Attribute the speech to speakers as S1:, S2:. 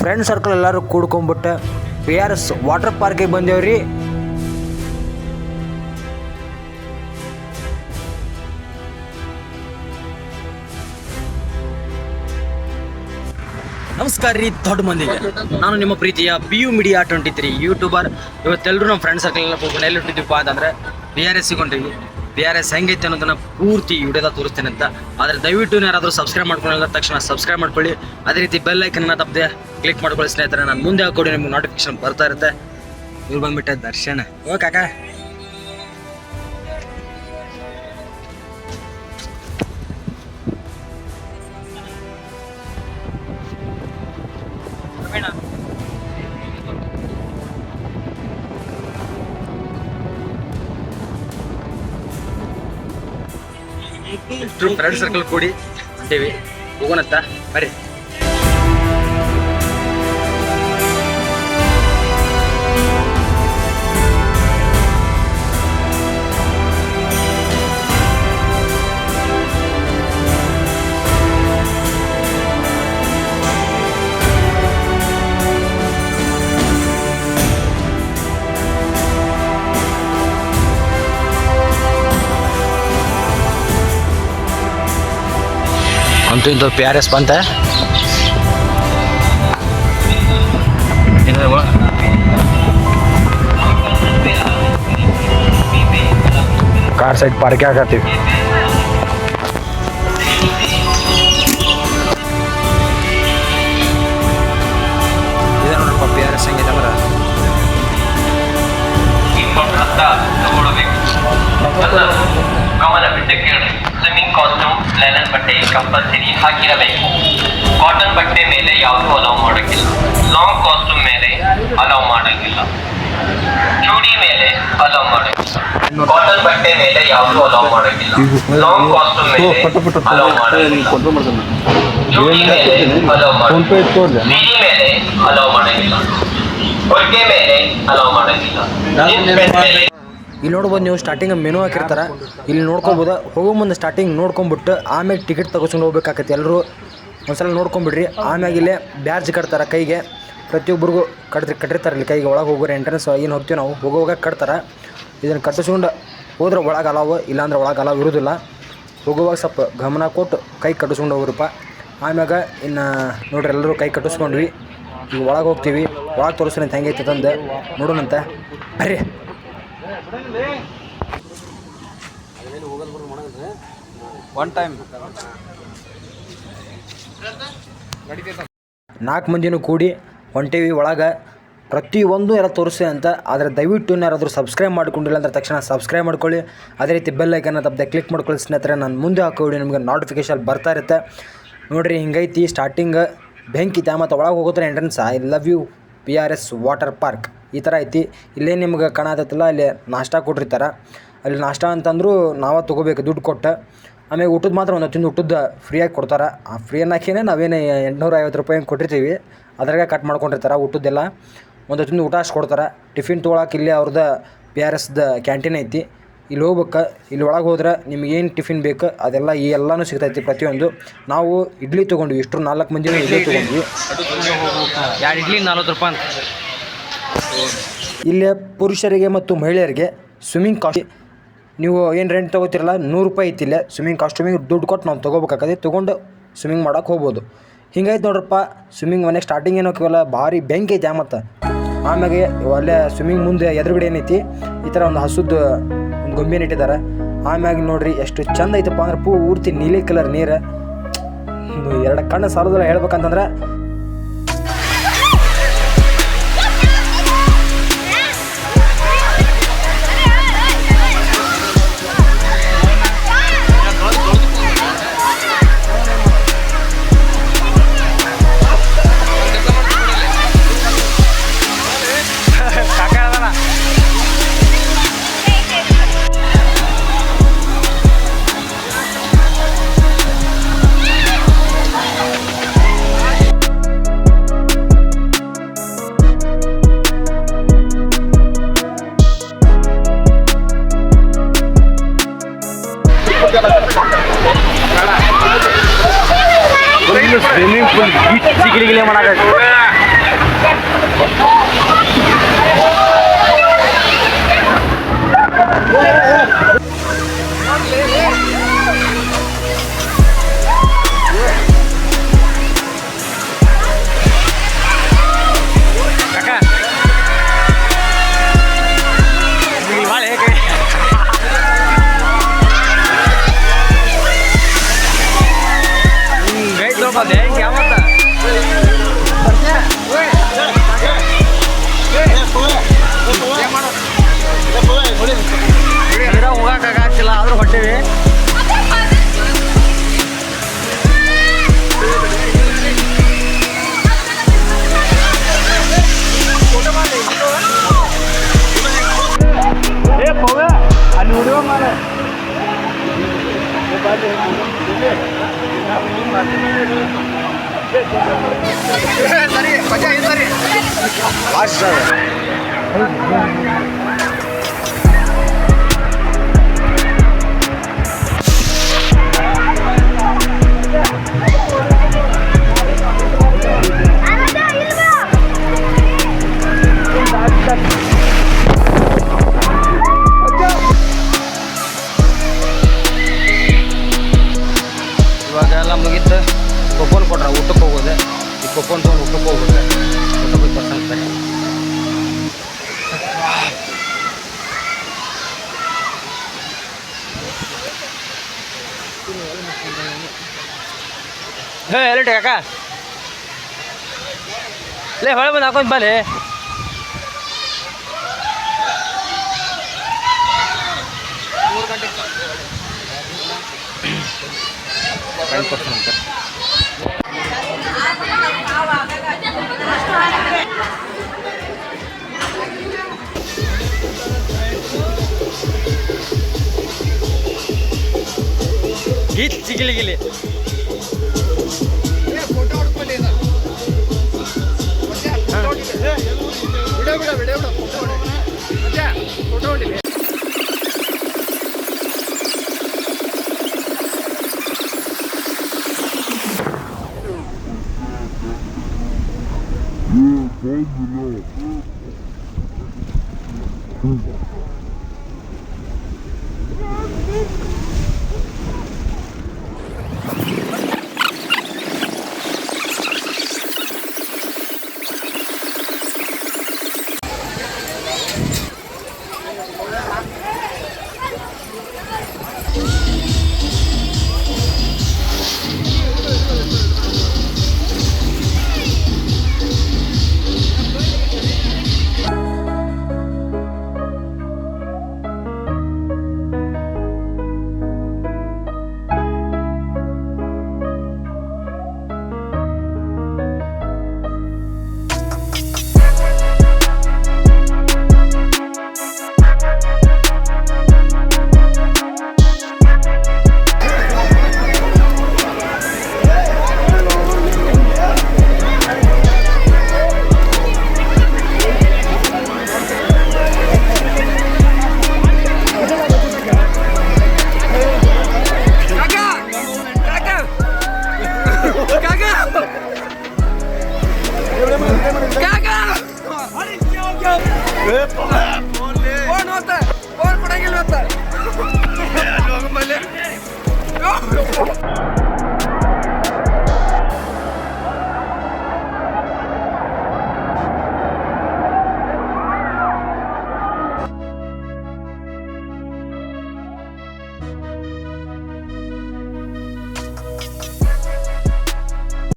S1: Friend circle ಎಲ್ಲರೂ ಕೂಡ್ಕೊಂಡ್ಬಿಟ್ಟು PRS water ಪಾರ್ಕಿಗೆ ಬಂದೇವ್ರಿ. ನಮಸ್ಕಾರ ರೀ ದೊಡ್ಡ ಮಂದಿಗೆ, ನಾನು ನಿಮ್ಮ ಪ್ರೀತಿಯ PU Media 23 ಯೂಟ್ಯೂಬರ್. ಇವತ್ತೆಲ್ಲರೂ ನಮ್ಮ ಫ್ರೆಂಡ್ ಸರ್ಕಲ್ ಎಲ್ಲ ಹೋಗ್ಕೊಂಡು ಎಲ್ಲಿ ಇಟ್ಟಿದ್ದೀಪ್ಪ ಅಂತಂದರೆ PRS ಸಿಗೊಂಡ್ರಿ. PRS ಹೆಂಗೈತೆ ಅನ್ನೋದನ್ನು ಪೂರ್ತಿ ವಿಡಿಯೋದಾಗ ತೋರಿಸ್ತೇನೆ ಅಂತ. ಆದರೆ ದಯವಿಟ್ಟು ಯಾರಾದರೂ ಸಬ್ಸ್ಕ್ರೈಬ್ ಮಾಡ್ಕೊಳ್ಳೋ ತಕ್ಷಣ ಸಬ್ಸ್ಕ್ರೈಬ್ ಮಾಡ್ಕೊಳ್ಳಿ. ಅದೇ ರೀತಿ ಬೆಲ್ ಐಕನ್ನ ತಪ್ಪದೆ ಕ್ಲಿಕ್ ಮಾಡ್ಕೊಳ್ಳಿ ಸ್ನೇಹಿತರೆ. ನಾನು ಮುಂದೆ ಹಾಕೊಡಿ ನಿಮ್ಗೆ ನೋಟಿಫಿಕೇಶನ್ ಬರ್ತಾ ಇರುತ್ತೆ. ಇವ್ರು ಬಂದ್ಬಿಟ್ಟೆ ದರ್ಶನ. ಓ ಕಾಕ, ಎಷ್ಟು ಫ್ರೆಂಡ್ ಸರ್ಕಲ್ ಕೂಡಿ ಹೊಂಟೇವಿ, ಹೋಗೋಣಂತ ಬರ್ರಿ. ಅಂತೂ ಇಂಥ PRS ಬಂತ. ಕಾರ್ ಸೈಡ್ ಪಾರ್ಕ್ ಆಗತ್ತೀವಿ. ಇದೆ ನೋಡಪ್ಪ PRS ಹೆಂಗಿದೆ ಅಂದ್ರೆ
S2: ಗಮನ ಬಿಟ್ಟು ಕೇಳಿ. ಸ್ವಿಮ್ಮಿಂಗ್ ಕಾಸ್ಟ್ಯೂಮ್ ಲೈನನ್ ಬಟ್ಟೆ ಕಂಪಲ್ಸರಿ ಹಾಕಿರಬೇಕು. ಕಾಟನ್ ಬಟ್ಟೆ ಮೇಲೆ ಯಾವುದೂ ಅಲೌ ಮಾಡೋಕ್ಕಿಲ್ಲ. ಲಾಂಗ್ ಕಾಸ್ಟ್ಯೂಮ್ ಮೇಲೆ ಅಲೌ ಮಾಡೋಂಗಿಲ್ಲ. ಚೂಡಿ ಮೇಲೆ ಅಲೌ ಮಾಡೋಕ್ಕಿಲ್ಲ. ಕಾಟನ್ ಬಟ್ಟೆ ಮೇಲೆ ಯಾವುದೂ ಅಲೌ ಮಾಡೋಕ್ಕಿಲ್ಲ. ಲಾಂಗ್ ಕಾಸ್ಟ್ಯೂಮ್ ಮೇಲೆ ಅಲೌ ಮಾಡೋಂಗಿಲ್ಲ. ಚೂಡಿ ಮೇಲೆ ಅಲೌ ಮಾಡೋಂಗಿಲ್ಲ. ಸೀರೆ ಮೇಲೆ ಅಲೌ ಮಾಡೋಂಗಿಲ್ಲ. ಹೊಟ್ಟೆ ಮೇಲೆ ಅಲೌ ಮಾಡೋಂಗಿಲ್ಲ.
S1: ಇಲ್ಲಿ ನೋಡ್ಬೋದು ನೀವು, ಸ್ಟಾರ್ಟಿಂಗ್ ಮೆನು ಹಾಕಿರ್ತಾರೆ, ಇಲ್ಲಿ ನೋಡ್ಕೊಬೋದು. ಹೋಗೋ ಮುಂದೆ ಸ್ಟಾರ್ಟಿಂಗ್ ನೋಡ್ಕೊಂಬಿಟ್ಟು ಆಮ್ಯಾಗ ಟಿಕೆಟ್ ತಗೋಸ್ಕೊಂಡು ಹೋಗ್ಬೇಕಾಗತ್ತೆ. ಎಲ್ಲರೂ ಒಂದ್ಸಲ ನೋಡ್ಕೊಂಬಿಡ್ರಿ. ಆಮ್ಯಾಗ ಇಲ್ಲೇ ಬ್ಯಾಡ್ಜ್ ಕಟ್ತಾರೆ ಕೈಗೆ, ಪ್ರತಿಯೊಬ್ಬರಿಗೂ ಕಟ್ಟಿರ್ತಾರೆ ಇಲ್ಲಿ ಕೈಗೆ. ಒಳಗೆ ಹೋಗೋರು ಎಂಟ್ರೆನ್ಸ್ ಏನು ಹೋಗ್ತೀವಿ ನಾವು ಹೋಗೋವಾಗ ಕಟ್ತಾರೆ. ಇದನ್ನು ಕಟ್ಟಿಸ್ಕೊಂಡು ಹೋದ್ರೆ ಒಳಗೆ ಅಲಾವು, ಇಲ್ಲಾಂದ್ರೆ ಒಳಗೆ ಅಲಾವು ಇರೋದಿಲ್ಲ. ಹೋಗುವಾಗ ಸ್ವಲ್ಪ ಗಮನ ಕೊಟ್ಟು ಕೈ ಕಟ್ಟಿಸ್ಕೊಂಡು ಹೋಗ್ರಪ್ಪ. ಆಮ್ಯಾಗ ಇನ್ನು ನೋಡ್ರಿ ಎಲ್ಲರೂ ಕೈ ಕಟ್ಟಿಸ್ಕೊಂಡ್ವಿ. ಈಗ ಒಳಗೆ ಹೋಗ್ತೀವಿ. ಒಳಗೆ ತೋರಿಸ್ತೀನಿ ಹೆಂಗೈತೆ ತಂದು ನೋಡೋಣಂತ ಬರ್ರಿ.
S3: ಒನ್ ಟೈಮ್
S1: 4 ಮಂದಿನೂ ಕೂಡಿ ಹೊಂಟೇವಿ ಒಳಗೆ. ಪ್ರತಿಯೊಂದು ಎಲ್ಲ ತೋರಿಸ್ತೀನಿ ಅಂತ. ಆದರೆ ದಯವಿಟ್ಟು ಯಾರಾದರೂ ಸಬ್ಸ್ಕ್ರೈಬ್ ಮಾಡ್ಕೊಂಡಿಲ್ಲ ಅಂದ್ರೆ ತಕ್ಷಣ ಸಬ್ಸ್ಕ್ರೈಬ್ ಮಾಡ್ಕೊಳ್ಳಿ. ಅದೇ ರೀತಿ ಬೆಲ್ ಐಕನ್ನ ತಪ್ಪದೆ ಕ್ಲಿಕ್ ಮಾಡ್ಕೊಳ್ಳಿ ಸ್ನೇಹಿತರೆ. ನಾನು ಮುಂದೆ ಹಾಕೋಡಿ ನಿಮಗೆ ನೋಟಿಫಿಕೇಶನ್ ಬರ್ತಾ ಇರುತ್ತೆ. ನೋಡಿರಿ ಹಿಂಗೈತಿ ಸ್ಟಾರ್ಟಿಂಗ್ ಬೆಂಕಿ ಐತೆ. ಮತ್ತು ಒಳಗೆ ಹೋಗೋದ್ರೆ entrance I love you PRS water park ಈ ಥರ ಐತಿ. ಇಲ್ಲೇ ನಿಮ್ಗೆ ಕಾಣತ್ತಲ್ಲ, ಇಲ್ಲಿ ನಾಷ್ಟಾ ಕೊಟ್ಟಿರ್ತಾರೆ. ಅಲ್ಲಿ ನಾಷ್ಟಾ ಅಂತಂದರೂ ನಾವೇ ತೊಗೋಬೇಕು ದುಡ್ಡು ಕೊಟ್ಟು. ಆಮೇಲೆ ಊಟದ ಮಾತ್ರ ಒಂದು ತಿಂದು ಊಟದ ಫ್ರೀಯಾಗಿ ಕೊಡ್ತಾರೆ. ಆ ಫ್ರೀ ಅನ್ನೋಕ್ಕೇ ನಾವೇನು 850 ರೂಪಾಯಿ ಕೊಟ್ಟಿರ್ತೀವಿ, ಅದ್ರಾಗೆ ಕಟ್ ಮಾಡ್ಕೊಂಡಿರ್ತಾರೆ ಊಟದ್ದೆಲ್ಲ. ಒಂದು ತಿಂದು ಊಟ ಅಷ್ಟು ಕೊಡ್ತಾರೆ. ಟಿಫಿನ್ ತೊಗೊಳಕ್ಕೆ ಇಲ್ಲೇ ಅವ್ರದ್ದು PRSದ ಕ್ಯಾಂಟೀನ್ ಐತಿ. ಇಲ್ಲಿ ಹೋಗ್ಬೇಕು. ಇಲ್ಲಿ ಒಳಗೆ ಹೋದ್ರೆ ನಿಮ್ಗೇನು ಟಿಫಿನ್ ಬೇಕು ಅದೆಲ್ಲ ಎಲ್ಲನೂ ಸಿಗ್ತೈತಿ ಪ್ರತಿಯೊಂದು. ನಾವು ಇಡ್ಲಿ ತೊಗೊಂಡ್ವಿ, ಇಷ್ಟು 4 ಮಂದಿನೂ ಇಡ್ಲಿ ತೊಗೊಂಡ್ವಿ.
S3: 2 ಇಡ್ಲಿ 40 ರೂಪಾಯಿ ಅಂತ.
S1: ಇಲ್ಲೇ ಪುರುಷರಿಗೆ ಮತ್ತು ಮಹಿಳೆಯರಿಗೆ ಸ್ವಿಮ್ಮಿಂಗ್ ಕಾಸ್ಟ್ ನೀವು ಏನು ರೆಂಟ್ ತೊಗೋತಿರಲ್ಲ 100 ರೂಪಾಯಿ ಐತಿ. ಇಲ್ಲೇ ಸ್ವಿಮ್ಮಿಂಗ್ ಕಾಸ್ಟ್ಯೂಮಿಗೆ ದುಡ್ಡು ಕೊಟ್ಟು ನಾವು ತೊಗೋಬೇಕಾಗತ್ತೆ. ತೊಗೊಂಡು ಸ್ವಿಮ್ಮಿಂಗ್ ಮಾಡೋಕೆ ಹೋಗ್ಬೋದು. ಹಿಂಗೈತೆ ನೋಡ್ರಪ್ಪ ಸ್ವಿಮ್ಮಿಂಗ್. ಮನೆ ಸ್ಟಾರ್ಟಿಂಗ್ ಏನು ಹೋಗ್ತೀವಲ್ಲ ಭಾರಿ ಬೆಂಕಿ ಐತೆ. ಮತ್ತು ಆಮ್ಯಾಗೆ ಅಲ್ಲೇ ಸ್ವಿಮ್ಮಿಂಗ್ ಮುಂದೆ ಎದುರುಗಡೆ ಏನೈತಿ ಈ ಥರ ಒಂದು ಹಸುದ್ದು ಒಂದು ಗೊಂಬೆನ ಇಟ್ಟಿದ್ದಾರೆ. ಆಮ್ಯಾಗ ನೋಡ್ರಿ ಎಷ್ಟು ಚಂದ ಐತಪ್ಪ ಅಂದ್ರೆ ಪೂರ್ತಿ ನೀಲಿ ಕಲರ್ ನೀರು. 2 ಕಣ್ಣು ಸಾಲೋದಲ್ಲ ಹೇಳ್ಬೇಕಂತಂದ್ರೆ.
S3: ಸ್ವಿಮ್ಮಿಂಗ್ ಪೂಲ್ ಗಿಚ್ಚಿಗಿಲಿಗಿಲಿ ಮಾಡಾಕ ಹೋಗಕ್ಕಾಗ್ತಿಲ್ಲ ಆದ್ರೂ ಹೊಟ್ಟೆವಿ. ಅಲ್ಲಿ ಹುಡುಗ ಮಾಡ ಇವಾಗೆಲ್ಲ ಮುಗೀತು. ಕೊಪ್ಪನ್ ಕೊಟ್ರ ಊಟಕ್ಕೆ ಹೋಗೋದೆ. ಈ ಕೊಪ್ಪನ್ ತೊಗೊಂಡು ಊಟಕ್ಕೆ ಹೋಗ್ಬೇಕು. ಊಟಕ್ಕೆ ಹೋಗಿ ಬರ್ತಾನೆ. ಹೇ ಎಲ್ಲಿ ಕಾಕ ಲೇ ಹೊಳೆ ಬಂದು ಹಾಕೊಂಡ್ ಬಲೆ. ಗಿಚ್ಚಿ ಗಿಲಿ ಗಿಲಿ
S4: Caga!